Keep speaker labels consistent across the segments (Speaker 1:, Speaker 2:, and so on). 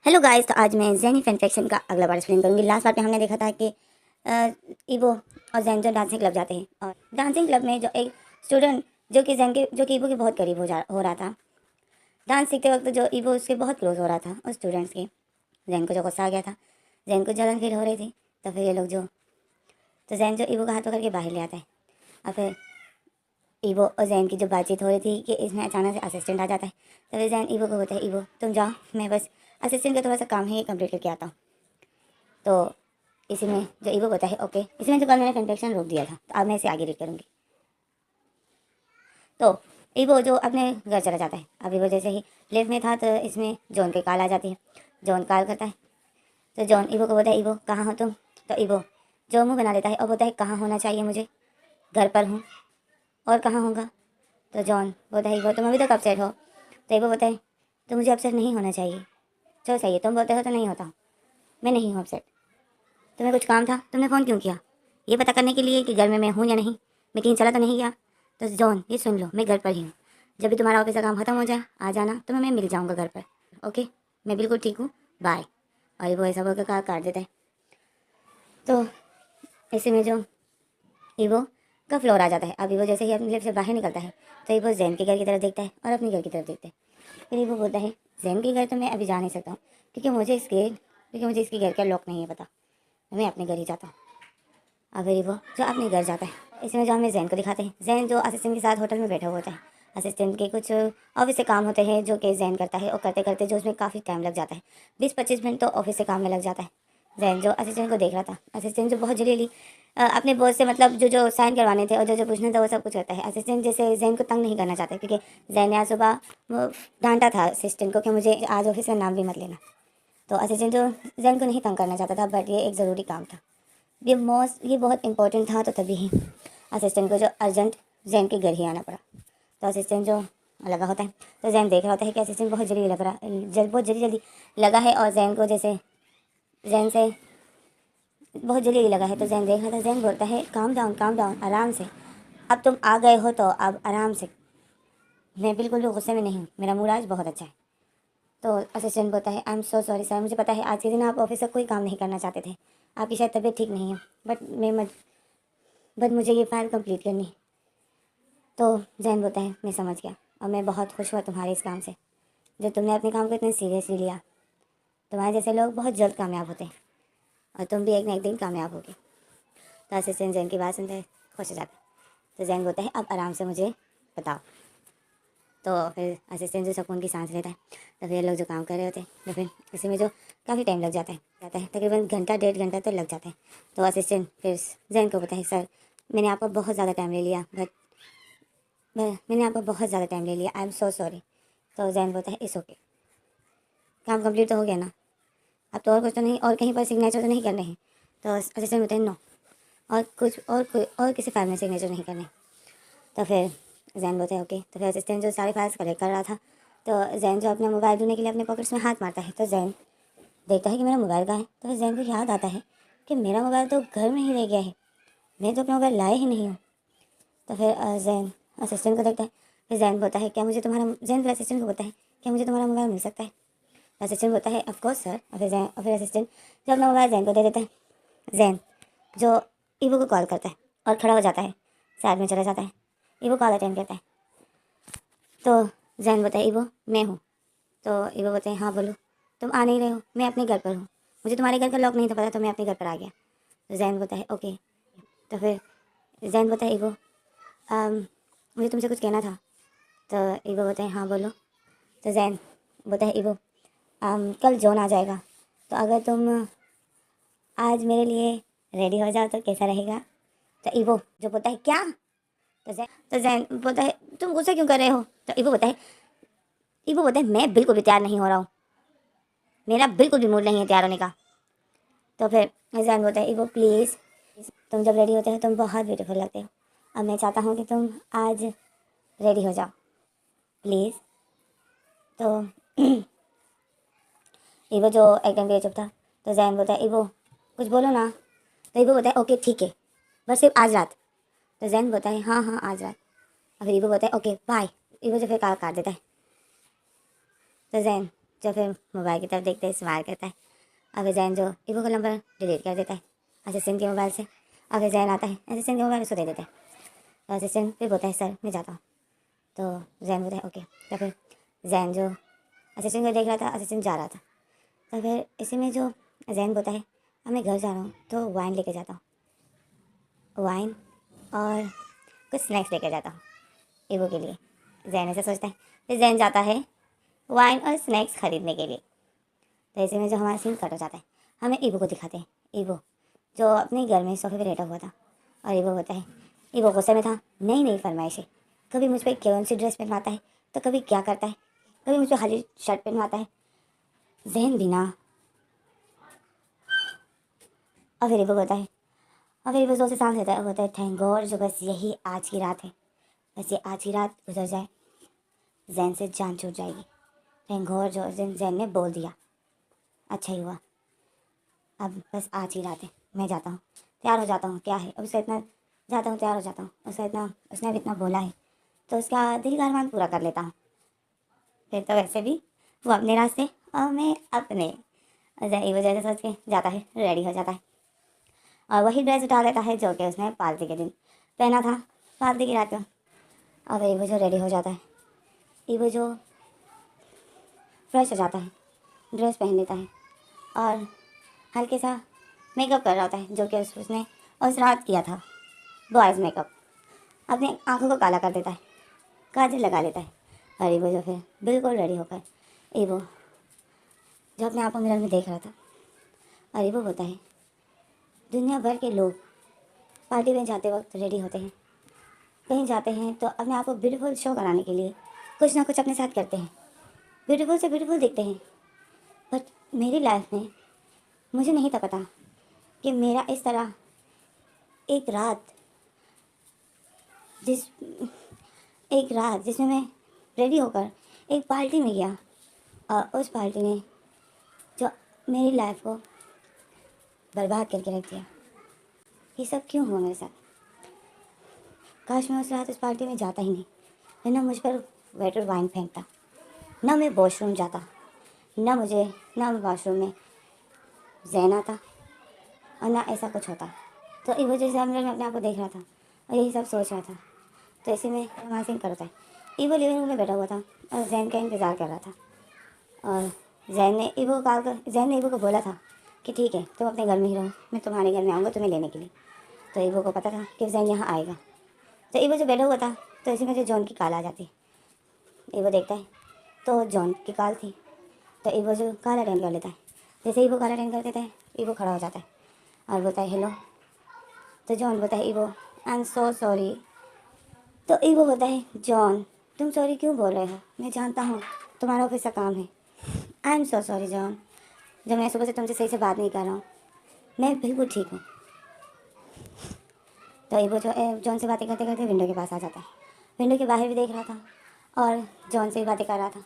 Speaker 1: Hello guys, तो आज मैं ज़ैनी फैन फैक्शन का अगला पार्ट एक्सप्लेन करूँगी। लास्ट पार्ट में हमने देखा था कि ईवो और ज़ैन जो डांसिंग क्लब जाते हैं, और डांसिंग क्लब में जो एक स्टूडेंट जो कि ईवो के बहुत करीब हो रहा था, डांस सीखते वक्त जो ईवो उसके बहुत क्लोज हो रहा था उस स्टूडेंट्स के। ज़ैन को जो गुस्सा आ गया था, ज़ैन को जलन फील हो रही थी, तो फिर ये लोग तो ज़ैन जो ईवो का हाथ पकड़ के बाहर ले आता है। और फिर ईवो और ज़ैन की जो बातचीत हो रही थी कि इसमें अचानक से असिस्टेंट आ जाता है। तो फिर ज़ैन ईवो को बोलता है, ईवो तुम जाओ, मैं बस असिस्टेंट का थोड़ा सा काम है कंप्लीट करके आता हूँ। तो इसी में जो ईवो होता है, ओके, इसी में जो कल मैंने कन्फेक्शन रोक दिया था, तो अब मैं इसे आगे रीड करूँगी। तो ईवो जो अपने घर चला जाता है। अब ईवो जैसे ही लिफ्ट में था, तो इसमें जॉन की कॉल आ जाती है। जॉन कॉल करता है, तो जॉन ईवो को बोलता है, ईवो कहाँ हो तुम? तो ईवो जो मुँह बना लेता है और बोलता है, कहाँ होना चाहिए मुझे? घर पर हूँ, और कहाँ होगा? तो जॉन बोलता है, ईवो तुम अभी तक अपसेट हो। तो ईवो बोलता है, तो मुझे अपसेट नहीं होना चाहिए। चलो सही है, तुम बोलते हो तो नहीं होता हूँ, मैं नहीं हूँ अपसेट। तुम्हें कुछ काम था, तुमने फ़ोन क्यों किया? ये पता करने के लिए कि घर में मैं हूँ या नहीं, मैं कहीं चला तो नहीं गया? तो जॉन ये सुन लो, मैं घर पर ही हूँ। जब भी तुम्हारा ऑफिस का काम खत्म हो जाए, आ जाना, तो मैं मिल जाऊँगा घर पर। ओके, मैं बिल्कुल ठीक हूँ, बाय। और वो ऐसा बोलकर कहा काट देता है। तो ऐसे में जो ईवो का फ्लोर आ जाता है। अब ईवो जैसे ही अपनी लिफ्ट से बाहर निकलता है, तो ईवो जैन के घर की तरफ देखता है और अपने घर की तरफ देखता है। फिर ईवो बोलता है, जैन के घर तो मैं अभी जा नहीं सकता हूँ, क्योंकि मुझे इसके घर का लॉक नहीं है पता। मैं अपने घर ही जाता हूँ। अब फिर वो जो अपने घर जाता है। इसमें जो हमें जैन को दिखाते हैं, जैन जो असिस्टेंट के साथ होटल में बैठा हुआ होता है। असिस्टेंट के कुछ ऑफिस से काम होते हैं जो कि जैन करता है, और करते करते जो उसमें काफ़ी टाइम लग जाता है। 20-25 मिनट तो ऑफिस से काम में लग जाता है। जैन जो असिस्टेंट को देख रहा था, असिस्टेंट जो बहुत जलीली अपने बॉस से मतलब जो साइन करवाने थे और जो पूछना था वो सब कुछ करता है। असिस्टेंट जैसे जैन को तंग नहीं करना चाहता, क्योंकि जैन ने आज सुबह डांटा था असिस्टेंट को कि मुझे आज ऑफिस में नाम भी मत लेना। तो असिस्टेंट जो जैन को नहीं तंग करना चाहता था, बट ये एक ज़रूरी काम था, ये बहुत इंपॉर्टेंट था, तो तभी ही असिस्टेंट को जो अर्जेंट जैन के घर ही आना पड़ा। तो असिस्टेंट जो लगा होता है, तो जैन देख रहा होता है कि असिस्टेंट बहुत जल्दी लग रहा, बहुत जल्दी लगा है, और जैन को जैसे जैन से बहुत जल्दी लगा है। तो जैन देख रहा था, जैन बोलता है, काम डाउन, आराम से। अब तुम आ गए हो तो अब आराम से, मैं बिल्कुल भी गुस्से में नहीं हूँ, मेरा मूड आज बहुत अच्छा है। तो असिस्टेंट बोलता है, I am so sorry sir, मुझे पता है आज के दिन आप ऑफिस से कोई काम नहीं करना चाहते थे, आपकी शायद तबीयत ठीक नहीं है, बट मुझे ये फाइल कंप्लीट करनी है। तो जैन बोलता है, मैं समझ गया, और मैं बहुत खुश हुआ तुम्हारे इस काम से, जो तुमने अपने काम को इतने सीरियसली लिया। तुम्हारे जैसे लोग बहुत जल्द कामयाब होते हैं, और तुम भी एक ना एक दिन कामयाब होगे। तो असिस्टेंट जैन की बात सुनते खुश हो जाता है। तो जैन बोलता है, अब आराम से मुझे बताओ। तो फिर असिस्टेंट जो सुकून की सांस लेता है। तो फिर लोग जो काम कर रहे होते हैं, तो फिर इसी में जो काफ़ी टाइम लग जाता है तकरीबन घंटा 1.5 घंटा तो लग जाता है। तो असिस्टेंट फिर जैन को बताए, सर मैंने आपका बहुत ज़्यादा टाइम ले लिया, मैंने आपका बहुत ज़्यादा टाइम ले लिया, आई एम सो सॉरी। तो जैन बोलता है, इस ओके, काम कंप्लीट तो हो गया ना, अब तो और कुछ तो नहीं, और कहीं पर सिग्नेचर तो नहीं करने हैं? तो असिस्टेंट बोलते हैं, नो, और किसी फाइल में सिग्नेचर नहीं करने। तो फिर जैन बोलते हैं, ओके। तो फिर असिस्टेंट जो सारी फाइल्स कलेक्ट कर रहा था, तो जैन जो अपना मोबाइल ढूंढने के लिए अपने पॉकेट्स में हाथ मारता है। तो जैन देखता है कि मेरा मोबाइल कहाँ है। तो फिर जैन को याद आता है कि मेरा मोबाइल तो घर में ही रह गया है, मैं तो अपना मोबाइल लाए ही नहीं हूँ। तो फिर जैन असिस्टेंट को देखता है। फिर जैन बोलता है, जैन फिर असिस्टेंट को बोलता है, क्या मुझे तुम्हारा मोबाइल मिल सकता है? असिस्टेंट बोलता है, ऑफ कोर्स सर। और फिर असिस्टेंट जो अपना मोबाइल जैन को दे देता है। जैन जो ईवो को कॉल करता है और खड़ा हो जाता है, साइड में चला जाता है। ईवो कॉल अटेंड करता है। तो जैन बोलता है, ईवो मैं हूँ। तो ईवो बोलते हैं, हाँ बोलो। तुम आ नहीं रहे हो, मैं अपने घर पर हूँ, मुझे तुम्हारे घर का लॉक नहीं था पता, तो मैं अपने घर पर आ गया। तो जैन बोलता है, ओके। तो फिर जैन बोलता है, ईवो मुझे तुमसे कुछ कहना था। तो ईवो बोलते हैं, हाँ बोलो। तो जैन बोलता है, ईवो कल जॉन आ जाएगा, तो अगर तुम आज मेरे लिए रेडी हो जाओ तो कैसा रहेगा? तो ईवो जो बोलता है, क्या? तो जैन बोलता है, तुम गुस्सा क्यों कर रहे हो? तो ईवो बोलता है, मैं बिल्कुल भी तैयार नहीं हो रहा हूँ, मेरा बिल्कुल भी मूड नहीं है तैयार होने का। तो फिर जैन बोलता है, ईवो प्लीज़, तुम जब रेडी होते हो तुम बहुत ब्यूटीफुल लगते हो, अब मैं चाहता हूँ कि तुम आज रेडी हो जाओ प्लीज़। तो ईवो जो एकदम बेचुप था, तो जैन बोलता है, ईवो कुछ बोलो ना। तो ईवो बोलता है, ओके ठीक है, बस सिर्फ आज रात। तो जैन बोलता है, हाँ हाँ आज रात। और फिर ईवो बोलता है, ओके बाय। ईवो जो फिर काट देता है। तो जैन जो फिर मोबाइल की तरफ देखते ही स्माइल करता है। अब फिर जैन जो ईवो का नंबर डिलीट कर देता है असिस्टेंट के मोबाइल से। अब फिर जैन आता है असिस्टेंट के मोबाइल उसको दे देता है। तो असिस्टेंट फिर बोलता है सर मैं जाता हूँ। तो जैन बोलता है ओके। तो फिर जैन जो असिस्टेंट को देख रहा था, असिस्टेंट जा रहा था। तो फिर इसी में जो जैन बोलता है अब मैं घर जा रहा हूँ तो वाइन लेके जाता हूँ, वाइन और कुछ स्नैक्स लेके जाता हूँ ईवो के लिए। जैन ऐसा सोचता है। फिर जैन जाता है वाइन और स्नैक्स खरीदने के लिए। तो ऐसे में जो हमारा सीन कट हो जाता है, हमें ईवो को दिखाते हैं। ईवो जो अपने घर में सोफे पे लेटा हुआ था और ईवो होता है, ईवो गुस्से में था। नई नई फरमाइशें, कभी मुझ पर कौन सी ड्रेस पहनवाता है तो कभी क्या करता है, कभी मुझ पर हरी शर्ट पहनवाता है। जहन बिना और फिर ईवो होता है और फिर ईवो जोर से सांस लेता है, होता है थैंक गॉड जो बस यही आज की रात है, बस ये आज की रात गुजर जाए, जैन से जान छूट जाएगी। थैंक गॉड जो जैन ने बोल दिया, अच्छा ही हुआ। अब बस आज ही रात है, मैं जाता हूँ, तैयार हो जाता हूँ। क्या है अब उसका इतना, जाता हूँ तैयार हो जाता हूँ, उसका इतना, उसने अब इतना बोला है तो उसका दिल का अरमान पूरा कर लेता हूँ। फिर तो वैसे भी वो अपने रास्ते और मैं अपने, ये वजह से सोच के जाता है, रेडी हो जाता है और वही ड्रेस उठा लेता है जो कि उसने पार्टी के दिन पहना था, पार्टी की रात को। और वो जो रेडी हो जाता है, वो जो फ्रेश हो जाता है, ड्रेस पहन लेता है और हल्के सा मेकअप कर रहा होता है जो कि उसने उस रात किया था, बॉयज़ मेकअप। अपनी आंखों को काला कर देता है, काजल लगा लेता है और ईवो जो फिर बिल्कुल रेडी होकर, ईवो जो अपने आप को मिरर में देख रहा था, और ईवो होता है दुनिया भर के लोग पार्टी में जाते वक्त रेडी होते हैं, कहीं जाते हैं तो अपने आप को ब्यूटीफुल शो कराने के लिए कुछ ना कुछ अपने साथ करते हैं, ब्यूटीफुल से ब्यूटीफुल दिखते हैं। बट मेरी लाइफ में मुझे नहीं था पता कि मेरा इस तरह एक रात जिसमें मैं रेडी होकर एक पार्टी में गया और उस पार्टी ने जो मेरी लाइफ को बर्बाद करके रख दिया। ये सब क्यों हुआ मेरे साथ? काश मैं उस रात उस पार्टी में जाता ही नहीं, वरना मुझ पर वेटर वाइन फेंकता, ना मैं वॉशरूम जाता, ना मैं वॉशरूम में जैन आता और ना ऐसा कुछ होता। तो इस वजह से मैं अपने आप को देख रहा था और यही सब सोच रहा था। तो इसी में हमारा सीन कर रहा था, ईवो लिविंग रूम में बैठा हुआ था और जैन का इंतज़ार कर रहा था। और जैन ने ईवो को बोला था कि ठीक है तुम अपने घर में ही रहो, मैं तुम्हारे घर में आऊँगा तुम्हें लेने के लिए। तो ईवो को पता था कि जैन यहाँ आएगा। तो ईवो जो बैठा हुआ था तो इसी में जो जॉन की कॉल आ जाती, ईवो देखता है तो जॉन की कॉल थी। तो ईवो जो कॉल अटेंड कर लेता है, जैसे ईवो कॉल अटेंड कर देता है ईवो खड़ा हो जाता है और बोलता है हेलो। तो जॉन बोलता है evo I am so sorry. तो ईवो बोलता है जॉन तुम सॉरी क्यों बोल रहे हो, मैं जानता हूँ तुम्हारा ऑफिस का काम है। I am so sorry John, जब मैं सुबह से तुमसे सही से बात नहीं कर रहा हूँ, मैं बिल्कुल ठीक हूँ। तो ईवो जो जॉन से बातें करते करते विंडो के पास आ जाता है, विंडो के बाहर भी देख रहा था और जॉन से भी बातें कर रहा था।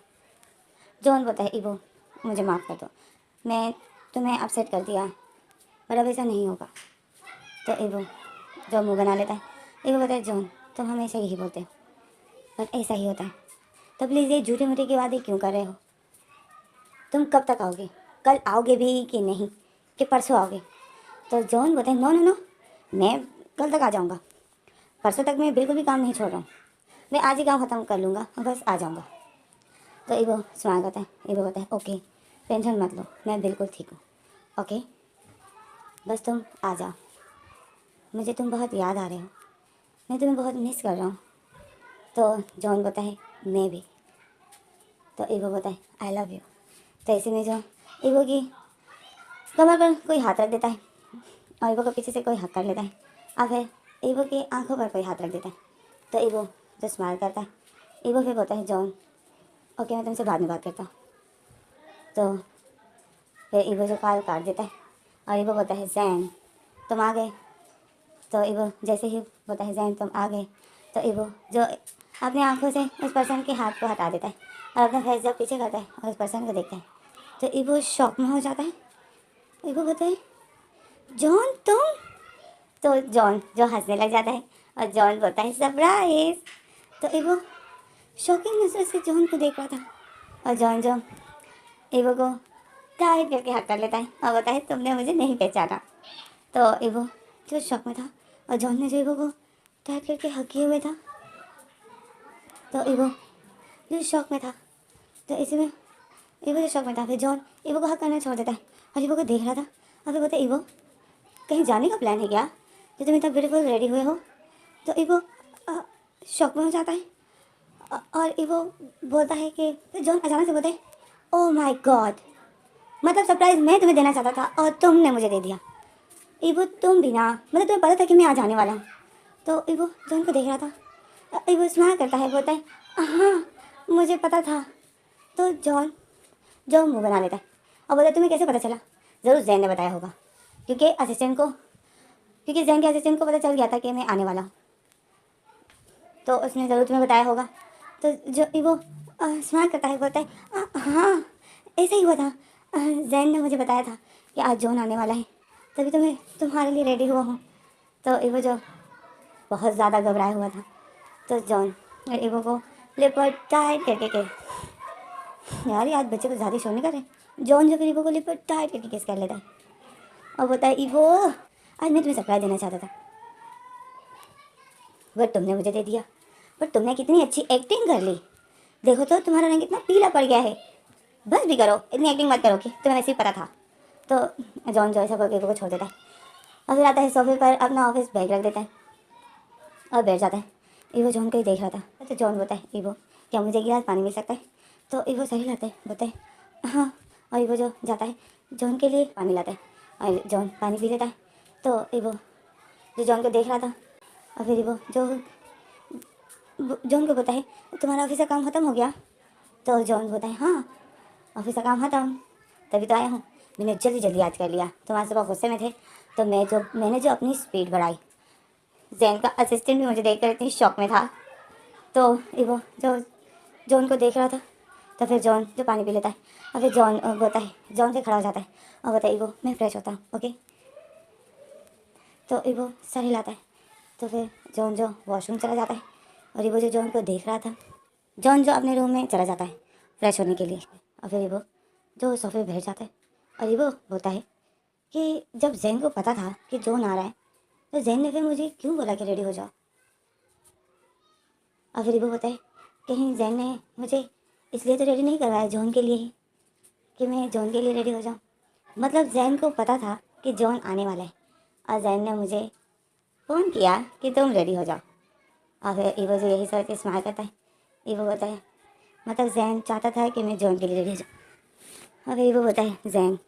Speaker 1: जॉन बोलता है ईवो मुझे माफ़ कर दो, मैं तुम्हें अपसेट कर दिया, पर अब ऐसा नहीं होगा। तो ईवो जो मुँह बना लेता है, ईवो बोलता है जॉन तुम हमेशा यही बोलते हो बट ऐसा ही होता है, तो प्लीज़ ये झूठे मूठे की वादे क्यों कर रहे हो? तुम कब तक आओगे, कल आओगे भी कि नहीं, कि परसों आओगे? तो जॉन बोलता है नो नो नो, मैं कल तक आ जाऊँगा, परसों तक मैं बिल्कुल भी काम नहीं छोड़ रहा हूँ, मैं आज ही काम ख़त्म कर लूँगा और बस आ जाऊँगा। तो ईवो स्माइल करता है, ईवो कहता है ओके टेंशन मत लो, मैं बिल्कुल ठीक हूँ, ओके बस तुम आ जाओ, मुझे तुम बहुत याद आ रहे हो, मैं तुम्हें बहुत मिस कर रहा हूँ। तो जॉन बोलता है मैं भी। तो ईवो बोलता है आई लव यू। तो ऐसे में जो ईवो की कमर पर कोई हाथ रख देता है और ईवो को पीछे से कोई हक कर लेता है और फिर ईवो की आंखों पर कोई हाथ रख देता है। तो ईवो जो स्माइल करता है, ईवो फिर बोलता है जॉन ओके मैं तुमसे बाद में बात करता हूँ। तो फिर ईवो जो कॉल काट देता है और ईवो बोलता है जैन तुम आ गए। तो ईवो जैसे ही बोलता है जैन तुम आ गए, तो ईवो जो अपनी आंखों से उस पर्सन के हाथ को हटा देता है और अपना फेस जब पीछे करता है और उस पर्सन को देखता है, तो ईवो शॉक में हो जाता है। ईवो बोलता है जॉन तुम। तो जॉन जो हंसने लग जाता है और जॉन बोलता है सरप्राइज। तो ईवो शॉकिंग नजर से जॉन को देख रहा था और जॉन जो ईवो को टाइट करके हक कर लेता है और बोलता है तुमने मुझे नहीं पहचाना। तो ईवो जो शौक में था और जॉन ने जो ईवो को टाइट करके हक किए हुए था, तो ईवो जो शौक में था, तो इसी में ईवो जो शौक में था, फिर जॉन ईवो को हक करना छोड़ देता है और ईवो को देख रहा था और फिर बोलता है ईवो कहीं जाने का प्लान है क्या, जो तुम इतना ब्यूटीफुल रेडी हुए हो। तो ईवो शौक में हो जाता है और ईवो बोलता है कि फिर जॉन अचानक से बोलता है ओह माय गॉड, मतलब सरप्राइज मैं तुम्हें देना चाहता था और तुमने मुझे दे दिया। ईवो तुम भी ना, मतलब तुम्हें पता था कि मैं आ जाने वाला हूँ। तो ईवो जॉन को देख रहा था, ईवो स्माइल करता है, बोलता है हाँ मुझे पता था। तो जॉन जो मुंह बना लेता है और बोलता है तुम्हें कैसे पता चला। ज़रूर जैन ने बताया होगा, क्योंकि जैन के असिस्टेंट को पता चल गया था कि मैं आने वाला हूँ, तो उसने ज़रूर तुम्हें बताया होगा। तो जो ईवो स्माइल करता है, बोलता है हाँ ऐसा ही हुआ था, जैन ने मुझे बताया था कि आज जॉन आने वाला है, तभी तो मैं तुम्हारे लिए रेडी हुआ हूँ। तो ईवो जो बहुत ज़्यादा घबराया हुआ था, तो जॉन और ईवो को लिपट टाइट करके के यार ये आज बच्चे को ज़्यादा शो नहीं कर रहे। जॉन जो फिर ईवो को लिपट टाइट करके किस कर लेता है और बोलता है ईवो आज मैं तुम्हें सरप्राइज देना चाहता था, बट तुमने मुझे दे दिया। पर तुमने कितनी अच्छी एक्टिंग कर ली, देखो तो तुम्हारा रंग इतना पीला पड़ गया है। बस भी करो, इतनी एक्टिंग मत करो कि तुम्हें वैसे ही पता था। तो जॉन जो ऐसा बोल के ईवो को छोड़ देता है और फिर आता है सोफे पर अपना ऑफिस बैग रख देता है और बैठ जाता है। ईवो जॉन को ही देख रहा था। तो जॉन बोलता है ईवो क्या मुझे एक गिलास पानी मिल सकता है। तो ईवो सही लाता है, बोलता है हाँ, और ईवो जो जाता है जॉन के लिए पानी लाता है और जॉन पानी पी लेता है। तो ईवो जो जॉन को देख रहा था और फिर ईवो जो जॉन को बोलता है तुम्हारा ऑफिस का काम ख़त्म हो गया। तो जॉन बोलता है हाँ ऑफिस का काम ख़त्म, तभी तो आया हूँ, मैंने जल्दी जल्दी याद कर लिया, तुम्हारे सुबह गुस्से में थे तो मैंने जो अपनी स्पीड बढ़ाई। जैन का असिस्टेंट भी मुझे देखकर इतनी शॉक में था। तो ईवो जो जॉन को देख रहा था, तो फिर जॉन जो पानी पी लेता है और फिर जॉन बोलता है, जॉन से खड़ा हो जाता है और बोलता है ईवो मैं फ्रेश होता हूँ ओके। तो ईवो सर हिलाता है, तो फिर जॉन जो वॉशरूम चला जाता है और ईवो जो जॉन को देख रहा था, जॉन जो अपने रूम में चला जाता है फ्रेश होने के लिए और फिर ईवो जो सोफे पे बैठ जाता है और ईवो बोलता है कि जब जैन को पता था कि जॉन आ रहा है तो जैन ने फिर मुझे क्यों बोला कि रेडी हो जाओ। और फिर ईवो बोलता है कहीं जैन ने मुझे इसलिए तो रेडी नहीं करवाया जॉन के लिए ही, कि मैं जॉन के लिए रेडी हो जाऊँ। मतलब जैन को पता था कि जॉन आने वाला है और जैन ने मुझे फ़ोन किया कि तुम रेडी हो जाओ। और फिर ईवो जो यही सोच के स्माइल करता है। ईवो बोलता है मतलब जैन चाहता था कि मैं जॉन के लिए रेडी हो जाऊँ। और फिर ईवो बोलता है जैन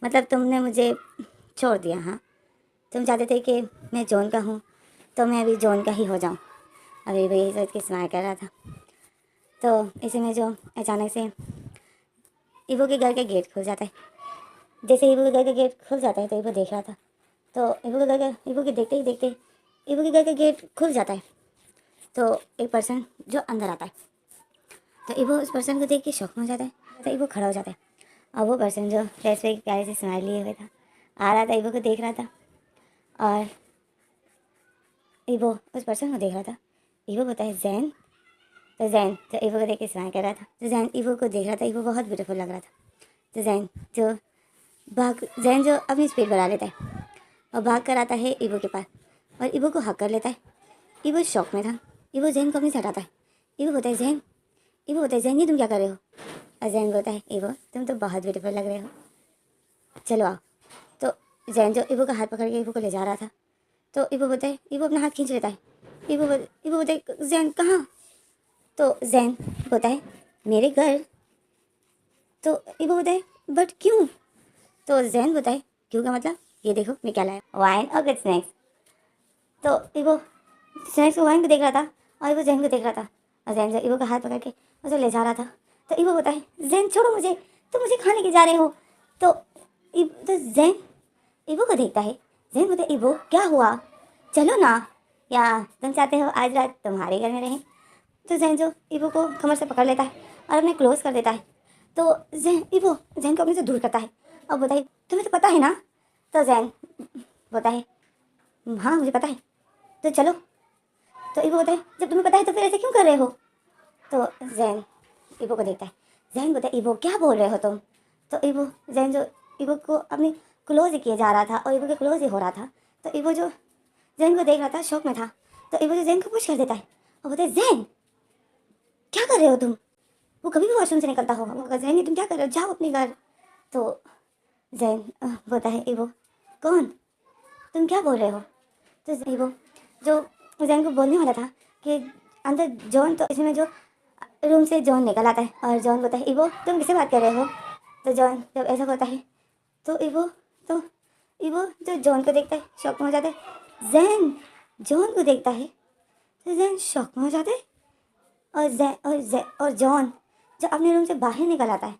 Speaker 1: मतलब तुमने मुझे छोड़ दिया, हाँ तुम चाहते थे कि मैं जॉन का हूँ तो मैं अभी जॉन का ही हो जाऊँ। अभी ईवो यही सोच के स्माइल कर रहा था। तो इसी में जो अचानक से ईवो के घर का गेट खुल जाता है। जैसे ईवो के घर का गेट खुल जाता है तो ईवो देख रहा था, तो ईवो के देखते ही देखते ईवो के घर का गेट खुल जाता है। तो एक पर्सन जो अंदर आता है, तो ईवो उस पर्सन को देख के शॉक में हो जाता है। तो ईवो खड़ा हो जाता है और वो पर्सन जो फेस पे एक प्यारे से स्माइल लिए हुए था आ रहा था, ईवो को देख रहा था और ईवो उस पर्सन को देख रहा था। ईवो बोलता है जैन। तो जैन जो ईवो को देख के स्माइल कर रहा था, तो जैन ईवो को देख रहा था, ईवो बहुत ब्यूटीफुल लग रहा था। तो जैन जो अपनी स्पीड बढ़ा लेता है और भाग कर आता है ईवो के पास और ईवो को हक कर लेता है। ईवो शॉक में था। ईवो जैन को अपने से हटाता है। ईवो बोलता है जैन ये तुम क्या कर रहे हो। और जैन बोलता है ईवो तुम तो बहुत ब्यूटीफुल लग रहे हो, चलो आओ। तो जैन जो ईवो का हाथ पकड़ के ईवो को ले जा रहा था, तो ईवो बोलता है, ईवो अपना हाथ खींच लेता है। ईवो बोलता है जैन कहाँ। तो जैन बोलता है मेरे घर। तो ईवो बोलता है बट क्यों। तो जैन बोलता है क्यों का मतलब ये देखो मैं क्या लाया, वाइन और कुछ स्नैक्स। तो ईवो स्नैक्स को वाइन को देख रहा था और ईवो जैन को देख रहा था और जैन जो ईवो का हाथ पकड़ के उसे ले जा रहा था। तो ईवो बोलता है जैन छोड़ो मुझे, तुम मुझे खाने के जा रहे हो। तो जैन ईवो को देखता है। जैन बोलता है ईवो क्या हुआ, चलो ना, या तुम चाहते हो आज रात तुम्हारे घर में रहें। तो जैन जो ईवो को कमर से पकड़ लेता है और अपने क्लोज कर देता है। तो ईवो जैन को अपने से दूर करता है और बोलता है तुम्हें तो पता है ना। तो जैन बोलता है हाँ मुझे पता है, तो चलो। तो ईवो बोलता है जब तुम्हें पता है तो फिर ऐसे क्यों कर रहे हो। तो जैन ईवो को देखता है। जैन बोलता है ईवो क्या बोल रहे हो तुम। तो ईवो जैन जो ईवो को अपनी क्लोज ही किया जा रहा था और ईवो के क्लोज ही हो रहा था। तो ईवो जो जैन को देख रहा था शौक में था। तो ईवो जो जैन को पुश कर देता है और बोलते जैन क्या कर रहे हो तुम। वो कभी भी वॉशरूम से निकलता होगा, वो कहता जैन तुम क्या कर रहे हो, जाओ अपनी घर। तो जैन बोलता है ईवो कौन, तुम क्या बोल रहे हो। तो ईवो जो जैन को बोलने वाला था कि अंदर जॉन, तो इसमें जो रूम से जॉन निकल आता है और जॉन बोलता है ईवो तुम किससे बात कर रहे हो। तो जॉन जब ऐसा बोलता है तो ईवो जो जॉन को देखता है शॉक में हो जाता है। जैन जॉन को देखता है तो जैन शॉक में हो जाता है और जॉन जो अपने रूम से बाहर निकल आता है।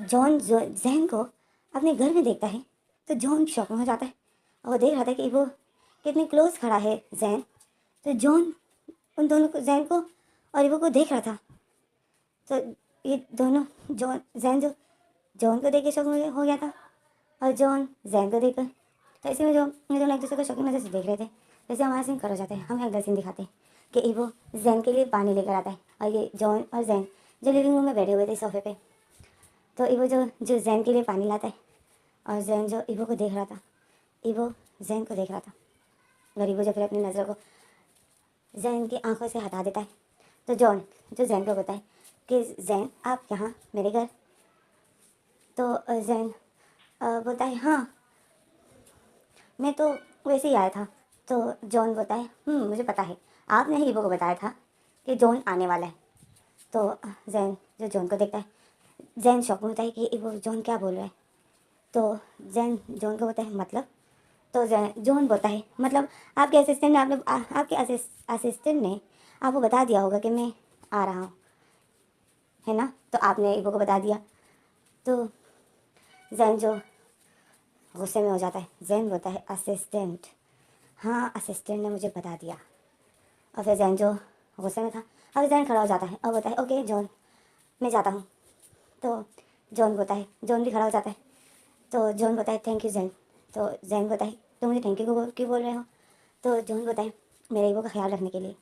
Speaker 1: जॉन जैन को अपने घर में देखता है तो जॉन शॉक में हो जाता है और वो देख रहा था कि वो कितने क्लोज खड़ा है जैन। तो जॉन उन दोनों को, जैन को और ईवो को देख रहा था। तो ये दोनों जॉन जैन जो जॉन को देख के शौक में हो गया था और जॉन जैन को देखकर, तो इसी में जो ये दोनों एक दूसरे को शौक की नज़र से देख रहे थे। जैसे हमारा सीन कर हो जाते हैं, हम अगला सीन दिखाते हैं कि ईवो जैन के लिए पानी लेकर आता है और ये जॉन और जैन जो लिविंग रूम में बैठे हुए थे सोफे पे। तो ईवो जो जैन के लिए पानी लाता है और जैन जो ईवो को देख रहा था, ईवो जैन को देख रहा था और ईवो जो फिर अपनी नज़रों को जैन की आंखों से हटा देता है। तो जॉन जो जैन को बताए कि जैन आप यहाँ मेरे घर। तो जैन बोलता है हाँ मैं तो वैसे ही आया था। तो जॉन बोलता है मुझे पता है, आपने ही ईवो को बताया था कि जॉन आने वाला है। तो जैन जो जॉन को देखता है, जैन शॉक में होता है कि ईवो जॉन क्या बोल रहा है। तो जैन जॉन को बोलता है मतलब। तो जॉन बोलता है मतलब आपके असिस्टेंट ने आपके असिस्टेंट ने आपको बता दिया होगा कि मैं आ रहा हूँ, है ना। तो आपने ईवो को बता दिया। तो जैन जो गुस्से में हो जाता है, जैन बोलता है असिस्टेंट, हाँ असिस्टेंट ने मुझे बता दिया। और फिर जैन जो गुस्से में था, अब जैन खड़ा हो जाता है और बोलता है ओके जॉन मैं जाता हूँ। तो जॉन बोलता है, जॉन भी खड़ा हो जाता है। तो जॉन बोलता है थैंक यू जैन। तो जैन बोलता है तुम मुझे थैंक यू क्यों बोल रहे हो। तो जॉन बोलता है मेरे ईवो का ख्याल रखने के लिए।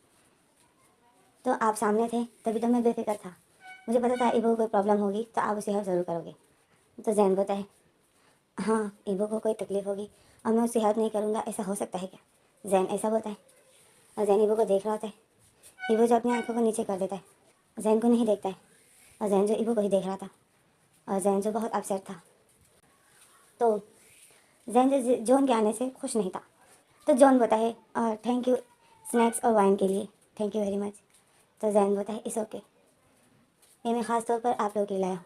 Speaker 1: तो आप सामने थे तभी तो मैं बेफिक्र था, मुझे पता था ईवो को कोई प्रॉब्लम होगी तो आप उसे हेल्प ज़रूर करोगे। तो जैन बोलता है हाँ ईवो को कोई तकलीफ़ होगी और मैं उससे हेल्प नहीं करूँगा, ऐसा हो सकता है क्या। जैन ऐसा बोलता है और जैन ईवो को देख रहा होता है। ईवो जो अपनी आंखों को नीचे कर देता है, जैन को नहीं देखता है और जैन जो ईवो को ही देख रहा था और जैन जो बहुत अपसेट था। तो जैन जो जॉन के आने से खुश नहीं था। तो जॉन बोलता है थैंक यू स्नैक्स और वाइन के लिए, थैंक यू वेरी मच। तो जैन बोलता है इट्स ओके, ये मैं ख़ास तौर पर आप लोगों के लिए लाया हूँ,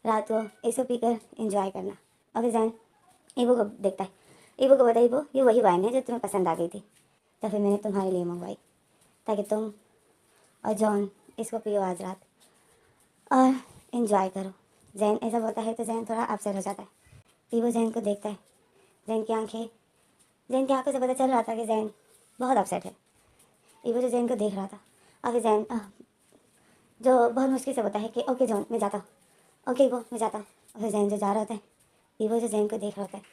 Speaker 1: रात को इसको पीकर एंजॉय करना। और फिर जैन ईवो को देखता है, ईवो को बोलता है ईवो ये वही वाइन है जो तुम्हें पसंद आ गई थी, तो फिर मैंने तुम्हारे लिए मंगवाई ताकि तुम और जॉन इसको पियो आज रात और इन्जॉय करो। जैन ऐसा बोलता है तो जैन थोड़ा अपसेट हो जाता है। ईवो जैन को देखता है, जैन की आंखों से पता चल रहा था कि जैन बहुत अपसेट है। ईवो जो जैन को देख रहा था और फिर जैन जो बहुत मुश्किल से बोलता है कि ओके जॉन मैं जाता हूँ, ओके ईवो मैं जाता हूँ। और फिर जैन जो जा रहा होता है, ईवो जो जैन को देख रहा होता है,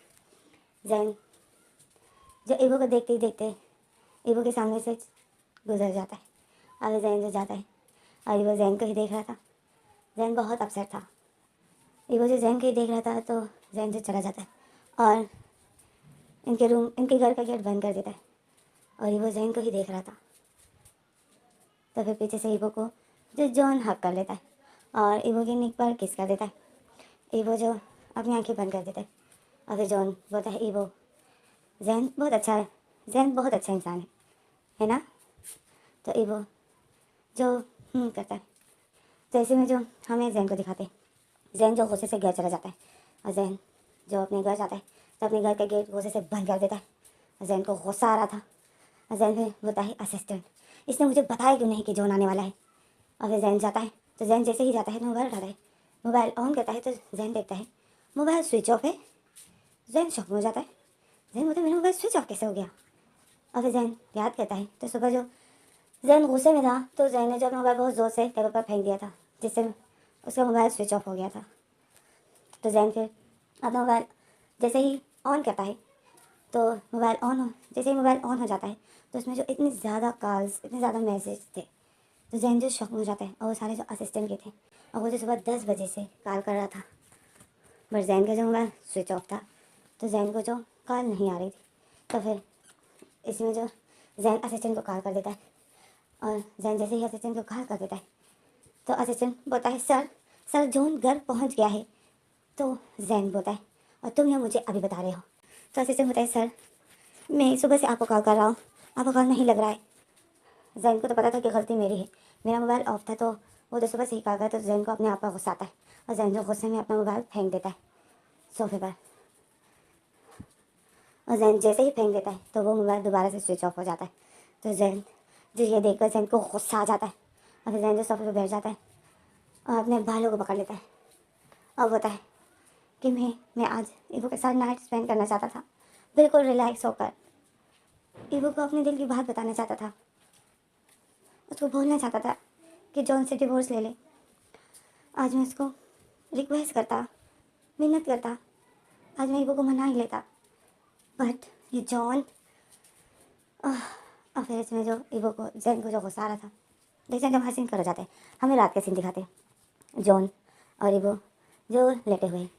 Speaker 1: जैन जो ईवो को देखते ही देखते ईवो के सामने से गुजर जाता है। और फिर जैन जो जाता है और ईवो जैन को ही देख रहा था, जैन बहुत अपसेट था। ईवो जो जैन को ही देख रहा था तो जैन जो चला जाता है और इनके घर का गेट बंद कर देता है और ईवो जैन को ही देख रहा था। तो फिर पीछे से ईवो को जो जॉन हक कर लेता है और ईवो के निक पर किस कर देता है। ईवो जो अपनी आंखें बंद कर देता है और फिर जॉन बोलता है ईवो जैन बहुत अच्छा है, जैन बहुत अच्छा इंसान है ना। तो ईवो जो करता है। तो ऐसे में जो हमें जैन को दिखाते हैं, जैन जो गुस्से से घर चला जाता है और जैन जो अपने घर जाता है तो अपने घर का गेट गुस्से से बंद कर देता है। और जैन को गुस्सा आ रहा था और जैन फिर बोलता है असिस्टेंट इसने मुझे बताया क्यों नहीं कि जॉन आने वाला है। और फिर जैन जाता है तो जैन जैसे ही जाता है तो मोबाइल उठाता है, मोबाइल ऑन करता है तो जैन देखता है मोबाइल स्विच ऑफ है। जैन शॉक में हो जाता है, जैन बोलता है मेरा मोबाइल स्विच ऑफ कैसे हो गया। और फिर जैन याद करता है तो सुबह जो जैन गुस्से में था तो जैन ने जो अपना मोबाइल बहुत ज़ोर से टेबल पर फेंक दिया था जिससे उसका मोबाइल स्विच ऑफ हो गया था। तो जैन फिर अपना मोबाइल जैसे ही ऑन करता है तो जैसे ही मोबाइल ऑन हो जाता है तो उसमें जो इतनी ज़्यादा कॉल्स इतने ज़्यादा मैसेज थे तो जैन जो शॉक हो जाता है और वो सारे जो असिस्टेंट के थे और वो जो सुबह 10 बजे से कॉल कर रहा था, बट जैन का जो मोबाइल स्विच ऑफ था, तो जैन को जो कॉल नहीं आ रही थी। तो फिर इसमें जो जैन असिस्टेंट को कॉल कर देता है और जैन जैसे ही असिस्टेंट को कॉल कर देता है तो असिस्टेंट बोलता है सर सर जॉन घर पहुंच गया है। तो जैन बोलता है और तुम ये मुझे अभी बता रहे हो। तो असिस्टेंट बोलता है सर मैं सुबह से आपको कॉल कर रहा हूँ, आपका कॉल नहीं लग रहा है। जैन को तो पता था कि गलती मेरी है, मेरा मोबाइल ऑफ था, तो वो जो सुबह से ही कॉल कर, तो जैन को अपने आप पर गुस्सा आता है और जैन जो गुस्से में अपना मोबाइल फेंक देता है सोफे पर। और जैन जैसे ही फेंक देता है तो वो मोबाइल दोबारा से स्विच ऑफ हो जाता है। तो जैन जो ये देखकर जैन को गुस्सा आ जाता है और फिर जैन जो सोफे पर बैठ जाता है और अपने बालों को पकड़ लेता है और बोलता है कि मैं आज ईवो के साथ नाइट स्पेंड करना चाहता था, बिल्कुल रिलैक्स होकर ईवो को अपने दिल की बात बताना चाहता था, उसको बोलना चाहता था कि जॉन से डिवोर्स ले ले। आज मैं उसको रिक्वेस्ट करता, मिन्नत करता, आज मैं ईवो को मना ही लेता, बट ये जॉन। और फिर इसमें जो ईवो को जैन को जो गुस्सा आ रहा था, देखते जब हसीन कर हो जाते हैं, हमें रात के सीन दिखाते हैं जॉन और ईवो जो लेटे हुए हैं।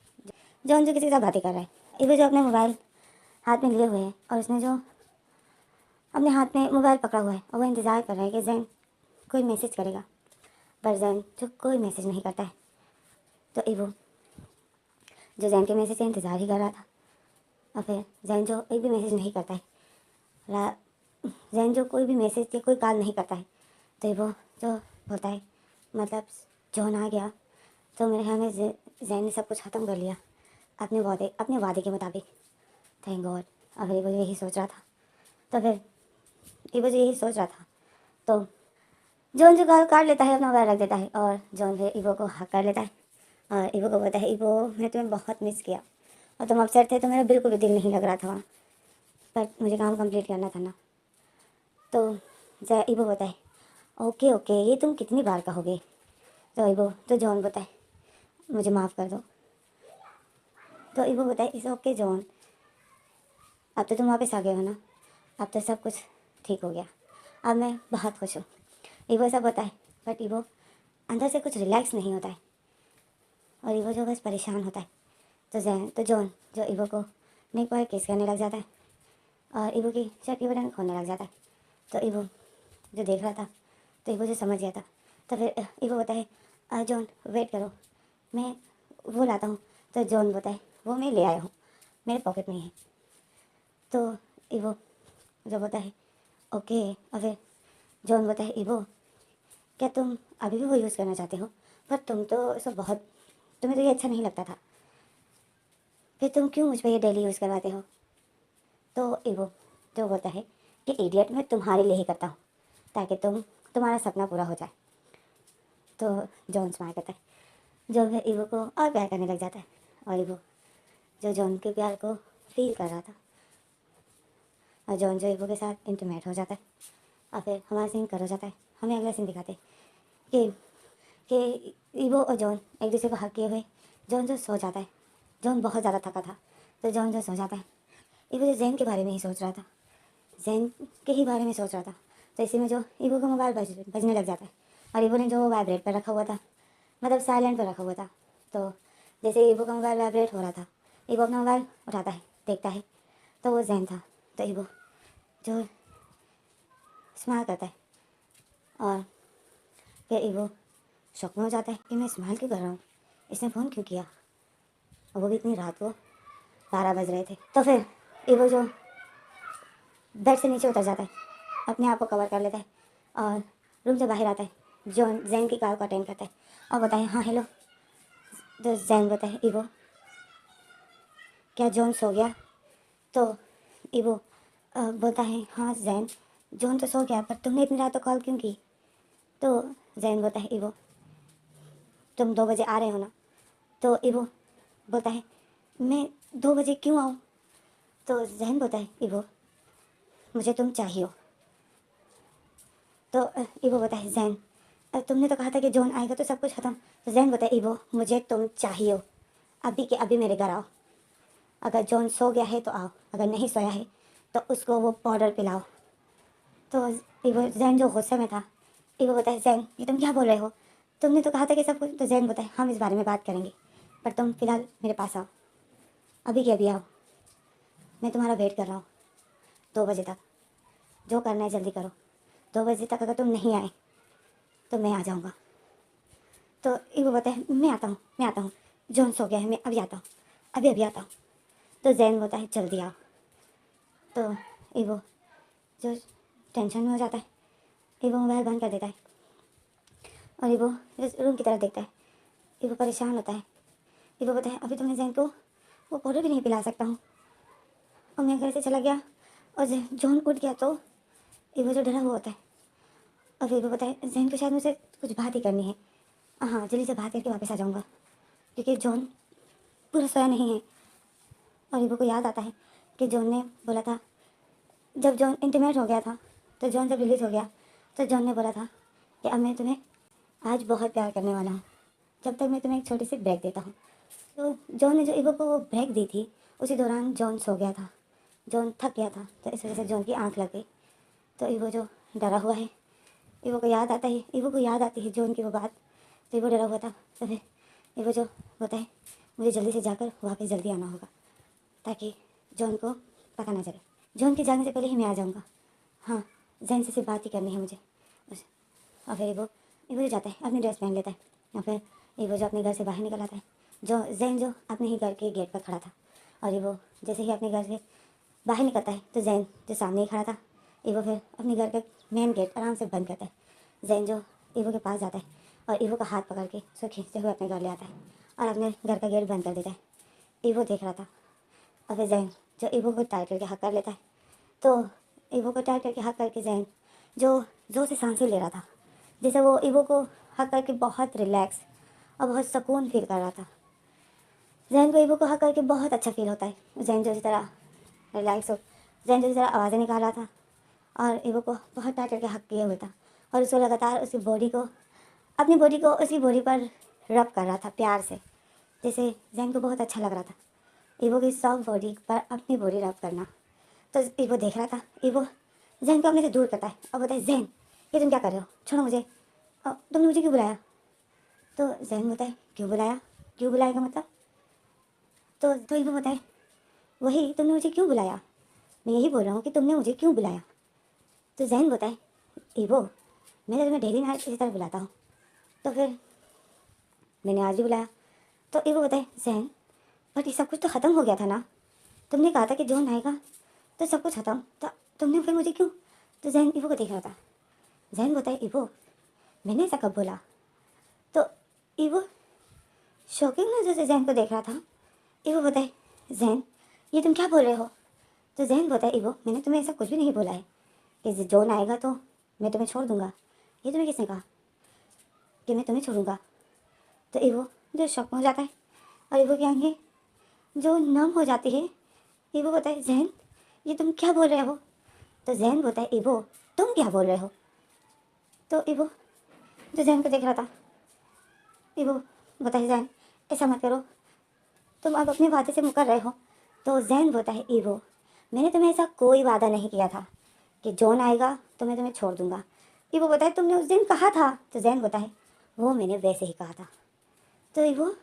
Speaker 1: जॉन जो किसी के साथ बातें कर रहा है, ईवो जो अपने मोबाइल हाथ में लिए हुए हैं और उसने जो अपने हाथ में मोबाइल पकड़ा हुआ है और वो इंतज़ार कर रहा है कि जैन कोई मैसेज करेगा, पर जैन जो कोई मैसेज नहीं करता है। तो ईवो जो जैन के मैसेज का इंतज़ार ही कर रहा था और फिर जैन जो एक भी मैसेज नहीं करता है, जैन जो कोई भी मैसेज या कोई कॉल नहीं करता है, तो ईवो जो बोलता है मतलब जॉन आ गया तो मेरे ख्याल में जैन ने सब कुछ ख़त्म कर लिया अपने वादे के मुताबिक, थैंक गॉड। और फिर ईवो यही सोच रहा था, तो फिर ईवो जो यही सोच रहा था तो जॉन जो कॉल काट लेता है, अपना मोबाइल रख देता है और जॉन फिर ईवो को हक कर लेता है और ईवो को बोलता है ईवो मैंने तुम्हें बहुत मिस किया और तुम अपसेट थे तो मेरा बिल्कुल भी दिल नहीं लग रहा था वहाँ पर, मुझे काम कंप्लीट करना था ना। तो ईवो बोलता है ओके ओके ये तुम कितनी बार कहोगे। तो ईवो तो जॉन बोलता है मुझे माफ़ कर दो। तो ईवो बोलता है इस ओके जॉन, अब तो तुम वापस आ गए हो ना, अब तो सब कुछ ठीक हो गया, अब मैं बहुत खुश हूँ। ईवो सब होता है बट ईवो अंदर से कुछ रिलैक्स नहीं होता है और ईवो जो बस परेशान होता है। तो जॉन जो ईवो को नेक पर किस करने लग जाता है और ईवो की शर्ट की बटन खोलने लग जाता है। तो ईवो जो देख रहा था तो ईवो जो समझ गया था, तो फिर ईवो बोलता है जॉन वेट करो मैं वो लाता हूँ। तो जॉन बोलता है वो मैं ले आया हूँ, मेरे पॉकेट में है। तो ईवो जो बोलता है ओके। और फिर जॉन बोलता है ईवो क्या तुम अभी भी वो यूज़ करना चाहते हो, पर तुम तो इसे बहुत, तुम्हें तो ये अच्छा नहीं लगता था, फिर तुम क्यों मुझ पर ये डेली यूज़ करवाते हो। तो ईवो जो बोलता है कि इडियट मैं तुम्हारे लिए ही करता हूँ ताकि तुम्हारा सपना पूरा हो जाए। तो जॉन स्माइल करता है, जो फिर ईवो को और प्यार करने लग जाता है और ईवो जो जॉन के प्यार को फील कर रहा था और जॉन जो ईवो के साथ इंटीमेट हो जाता है और फिर हमारा सीन कर हो जाता है। हमें अगला सीन दिखाते हैं कि ईवो और जॉन एक दूसरे को हक किए हुए जॉन जो सो जाता है। जॉन बहुत ज़्यादा थका था तो जॉन जो सो जाता है, ईवो जो जैन के बारे में ही सोच रहा था, जैन के ही बारे में सोच रहा था। तो इसी में जो ईवो का मोबाइल बजने लग जाता है और ईवो ने जो वाइब्रेट पर रखा हुआ था, मतलब साइलेंट पर रखा हुआ था, तो जैसे ईवो का मोबाइल वाइब्रेट हो रहा था, ईवो अपना मोबाइल उठाता है, देखता है तो वो जैन था। तो ईवो जो स्माइल करता है और फिर ईवो शॉक में हो जाता है कि मैं स्माइल क्यों कर रहा हूँ, इसने फ़ोन क्यों किया और वो भी इतनी रात को 12 बज रहे थे। तो फिर ईवो जो बेड से नीचे उतर जाता है, अपने आप को कवर कर लेता है और रूम से बाहर आता है, जॉन जैन की कॉल को अटेंड करता है और बताए हाँ हेलो। तो जैन बताए ईवो क्या जॉन सो गया। तो ईवो बोलता है हाँ जैन जॉन तो सो गया पर तुमने इतनी रात को कॉल क्यों की। तो जैन बोलता है ईवो तुम 2 बजे आ रहे हो ना। तो ईवो बोलता है मैं 2 बजे क्यों आऊँ। तो जैन बोलता है ईवो मुझे तुम चाहिए हो। तो ईवो बोलता है जैन तुमने तो कहा था कि जॉन आएगा तो सब कुछ खत्म। तो जैन बोलता है ईवो मुझे तुम चाहिए हो, अभी के अभी मेरे घर आओ, अगर जॉन सो गया है तो आओ, अगर नहीं सोया है तो उसको वो पाउडर पिलाओ। तो ईवो जैन जो गुस्से में था ईवो बोलता है जैन ये तुम क्या बोल रहे हो, तुमने तो कहा था कि सब कुछ। तो जैन बोलता है हम इस बारे में बात करेंगे, पर तुम फिलहाल मेरे पास आओ, अभी के अभी आओ, मैं तुम्हारा वेट कर रहा हूँ 2 बजे तक, जो करना है जल्दी करो। 2 बजे तक अगर तुम नहीं आए तो मैं आ जाऊँगा। तो ईवो बोलता है मैं आता हूँ, जॉन सो गया है, मैं अभी आता हूँ, अभी अभी आता हूँ। तो जैन बोलता है जल्दी आओ। तो ईवो जो टेंशन में हो जाता है, ईवो मोबाइल बंद कर देता है और ईवो रूम की तरफ देखता है। ईवो परेशान होता है। ईवो बोलता है अभी तो मैं जैन को वो पाउडर भी नहीं पिला सकता हूँ, और मैं घर से चला गया और जॉन उठ गया तो ईवो जो डरा हुआ होता है। और ईवो बोलता है जैन को शायद मुझसे कुछ बात ही करनी है, हाँ जल्दी से बात करके वापस आ जाऊँगा, क्योंकि जॉन पूरा सोया नहीं है। और ईवो को याद आता है कि जॉन ने बोला था, जब जॉन इंटीमेट हो गया था, तो जॉन जब रिलीज़ हो गया तो जॉन ने बोला था कि अब मैं तुम्हें आज बहुत प्यार करने वाला हूँ, जब तक मैं तुम्हें एक छोटी सी ब्रेक देता हूँ। तो जॉन ने जो ईवो को वो ब्रेक दी थी, उसी दौरान जॉन सो गया था, जॉन थक गया था, तो इस वजह से जॉन की आंख लग गई। तो ईवो जो डरा हुआ है, ईवो को याद आती है जॉन की वो बात, तो ईवो डरा हुआ था। तो फिर ईवो जो होता है मुझे जल्दी से जाकर वापस जल्दी आना होगा, ताकि जॉन को पता ना चले, जॉन के जाने से पहले ही मैं आ जाऊँगा। हाँ जैन से सिर्फ बात ही करनी है मुझे बस। और फिर ईवो जो जाता है अपनी ड्रेस पहन लेता है, और फिर ईवो जो अपने घर से बाहर निकल आता है। जो जैन जो अपने ही घर के गेट पर खड़ा था, और ईवो जैसे ही अपने घर से बाहर निकलता है तो जैन जो सामने ही खड़ा था, ईवो फिर अपने घर का मेन गेट आराम से बंद करता है। जैन जो ईवो के पास जाता है और ईवो का हाथ पकड़ के उसको खींचते हुए अपने घर ले आता है और अपने घर का गेट बंद कर देता है। ईवो देख रहा था, और फिर जैन जो ईवो को टाइट करके हक कर लेता है। तो ईवो को टाइट करके हक करके जैन जो जोर से सांसें ले रहा था, जैसे वो ईवो को हक करके बहुत रिलैक्स और बहुत सुकून फील कर रहा था। जैन को ईवो को हक करके बहुत अच्छा फील होता है। जैन जो इस तरह रिलैक्स हो, जैन जो इस तरह आवाज़ें निकाल रहा था और ईवो को बहुत टाइट करके हक किए हुए था, और उसको लगातार उसकी बॉडी को अपनी बॉडी को उसकी बॉडी पर रब कर रहा था प्यार से, जैसे जैन को बहुत अच्छा लग रहा था ईवो की सॉफ्ट बॉडी पर अपनी बॉडी रब करना। तो ईवो देख रहा था, ईवो जैन को अपने से दूर करता है और बोलता है जैन ये तुम क्या कर रहे हो, छोड़ो मुझे, तुमने मुझे क्यों बुलाया। तो जैन बोलता है क्यों बुलाया, क्यों बुलाएगा मतलब। तो ईवो बोलता है वही तुमने मुझे क्यों बुलाया, मैं यही बोल रहा हूँ कि तुमने मुझे क्यों बुलाया। तो जैन बोलता है ईवो मैं तो तुम्हें डेली नाइट इसी तरह बुलाता हूँ, तो फिर मैंने आज भी बुलाया। तो ईवो बोलता है जैन बट ये सब कुछ तो ख़त्म हो गया था ना, तुमने कहा था कि जॉन आएगा तो सब कुछ खत्म, तो तुमने फिर मुझे क्यों। तो जैन ईवो को देख रहा था। जैन बोलता है ईवो मैंने ऐसा कब बोला। तो ईवो शॉकिंग नज़र से जैन को देख रहा था। ईवो बोलता है जैन ये तुम क्या बोल रहे हो। तो जैन बोलता है ईवो मैंने तुम्हें ऐसा कुछ भी नहीं बोला है कि जॉन आएगा तो मैं तुम्हें छोड़ दूँगा, ये तुम्हें किसने कहा कि मैं तुम्हें छोड़ूंगा। तो ईवो जो शॉक में हो जाता है और ईवो की आंखें जो नम हो जाती है। ईवो बोलता है जैन ये तुम क्या बोल रहे हो। तो जैन बोलता है ईवो तुम क्या बोल रहे हो। तो ईवो जो जैन को देख रहा था, ईवो बोलता है जैन ऐसा मत करो, तुम अब अपने वादे से मुकर रहे हो। तो जैन बोलता है ईवो मैंने तुम्हें ऐसा कोई वादा नहीं किया था कि जॉन आएगा तो मैं तुम्हें छोड़ दूंगा। ईवो बोलता है तुमने उस दिन कहा था। तो जैन बोलता है वो मैंने वैसे ही कहा था। तो ईवो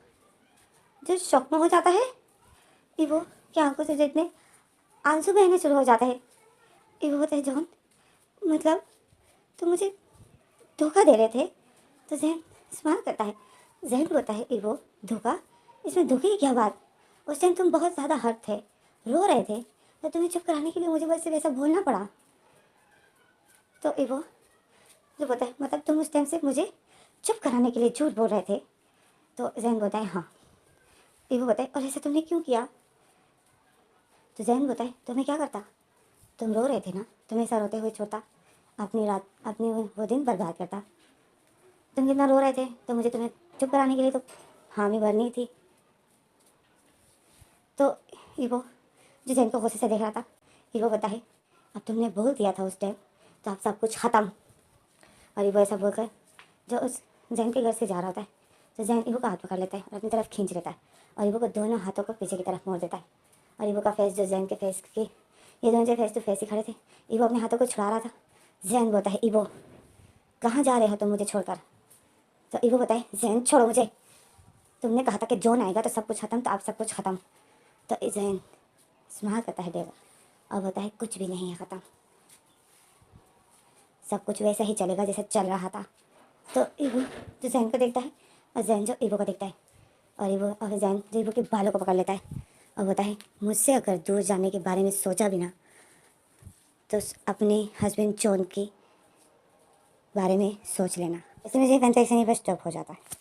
Speaker 1: जो शॉक में हो जाता है, ईवो की आंखों से जितने आंसू बहने शुरू हो जाते हैं। ईवो बोलता है जॉन मतलब तुम मुझे धोखा दे रहे थे। तो जैन स्माइल करता है। जैन बोलता है ईवो धोखा, इसमें धोखे की क्या बात, उस टाइम तुम बहुत ज़्यादा हर्ट थे, रो रहे थे, तो तुम्हें चुप कराने के लिए मुझे बस सिर्फ ऐसा बोलना पड़ा। तो ईवो जो बोलता है मतलब तुम उस टाइम से मुझे चुप कराने के लिए झूठ बोल रहे थे। तो जैन बोलता है हाँ। ईवो बोलता है और ऐसा तुमने क्यों किया। तो जैन बोलता है तो मैं क्या करता, तुम रो रहे थे ना, तुम्हें ऐसा रोते हुए छोड़ता, अपनी रात अपनी वो दिन बर्बाद करता। तुम कितना रो रहे थे तो मुझे तुम्हें चुप कराने के लिए तो हामी भरनी थी। तो ईवो जो जैन को गुस्से से देख रहा था, ईवो बोलता है अब तुमने बोल दिया था उस टाइम तो अब सब कुछ ख़त्म। और ईवो ऐसा बोलकर जो उस जैन के घर से जा रहा होता है, तो जैन ईवो का हाथ पकड़ लेता है और अपनी तरफ खींच लेता है और ईवो को दोनों हाथों को पीछे की तरफ मोड़ देता है। और ईवो का फेस जो जैन के फेस की, ये दोनों जो फेस टू फेस ही खड़े थे, ईवो अपने हाथों को छुड़ा रहा था। जैन बोलता है ईवो कहाँ जा रहे हो तुम मुझे छोड़कर। तो ईवो बताए जैन छोड़ो मुझे, तुमने कहा था कि जॉन आएगा तो सब कुछ ख़त्म, तो अब सब कुछ ख़त्म। तो जैन स्माइल करता है डेव और बोलता है कुछ भी नहीं है ख़त्म, सब कुछ वैसे ही चलेगा जैसे चल रहा था। तो ईवो जो जैन को देखता है और जैन जो ईवो को देखता है, और ईवो और जैन जो ईवो के बालों को पकड़ लेता है और बोलता है मुझसे अगर दूर जाने के बारे में सोचा भी ना तो अपने हस्बैंड जॉन के बारे में सोच लेना। इसमें जो फैन सेक्शन ही बस स्टॉप हो जाता है।